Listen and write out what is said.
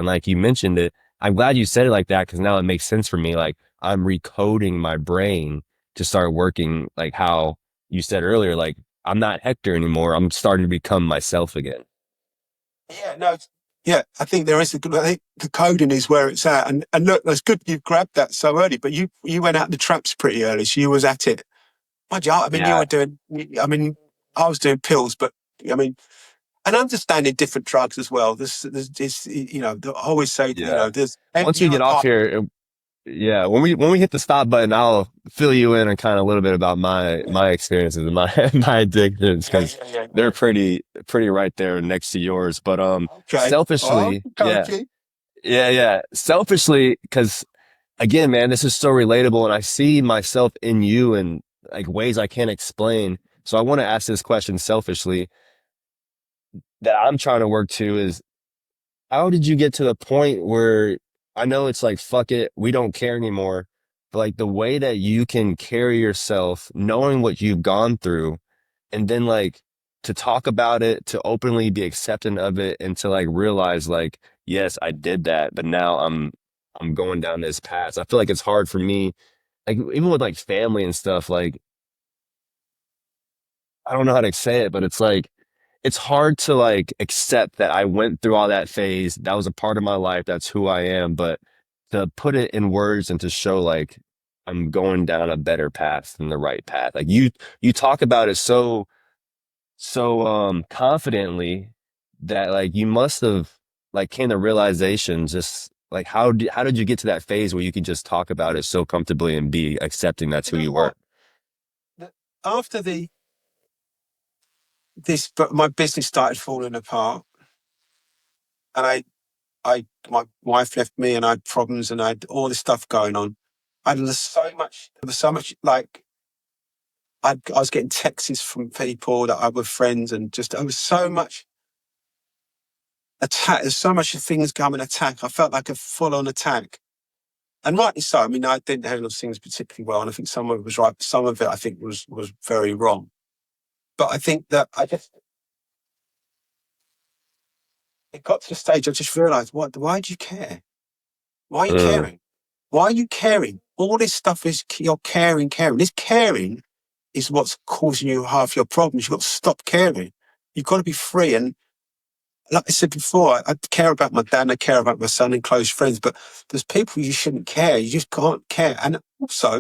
And like you mentioned it, I'm glad you said it like that because now it makes sense for me. Like I'm recoding my brain to start working like how you said earlier, like I'm not Hector anymore. I'm starting to become myself again. Yeah, no, yeah, I think there is a good. I think the coding is where it's at, and look, that's good you grabbed that so early. But you went out the traps pretty early, so you was at it. Mind you, I mean, you Yeah. were doing. I mean, I was doing pills, but I mean, and understanding different drugs as well. This, you know, I always say, you Yeah. know, there's Once we you get were off part. here, yeah, when we hit the stop button, I'll fill you in on kind of a little bit about my experiences and my my addictions Yeah, because yeah, yeah, they're yeah. pretty right there next to yours. But Okay. Oh, selfishly, yeah, okay. yeah, selfishly, because again, man, this is so relatable, and I see myself in you in like ways I can't explain. So I want to ask this question selfishly that I'm trying to work to is how did you get to the point where I know it's like, fuck it, we don't care anymore, but like the way that you can carry yourself, knowing what you've gone through, and then like to talk about it, to openly be accepting of it, and to like realize like, yes, I did that, but now I'm going down this path. I feel like it's hard for me, like even with like family and stuff, like I don't know how to say it, but it's like it's hard to like accept that I went through all that phase. That was a part of my life. That's who I am. But to put it in words and to show like I'm going down a better path than the right path. Like you talk about it so confidently that like you must have like came to realization just like how did you get to that phase where you could just talk about it so comfortably and be accepting that's You who know you were? what? After but my business started falling apart, and my wife left me, and I had problems, and I had all this stuff going on. I had so much. There was so much like I was getting texts from people that I were friends, and just there was so much attack. There's so much things coming attack. I felt like a full on attack, and rightly so. I mean, I didn't handle things particularly well, and I think some of it was right. Some of it I think was very wrong. But I think that I just it got to the stage I just realised what. Why do you care? Why are you Mm, caring? Why are you caring? All this stuff is you're caring. This caring is what's causing you half your problems. You've got to stop caring. You've got to be free. And like I said before, I care about my dad and I care about my son and close friends, but there's people you shouldn't care. You just can't care. And also,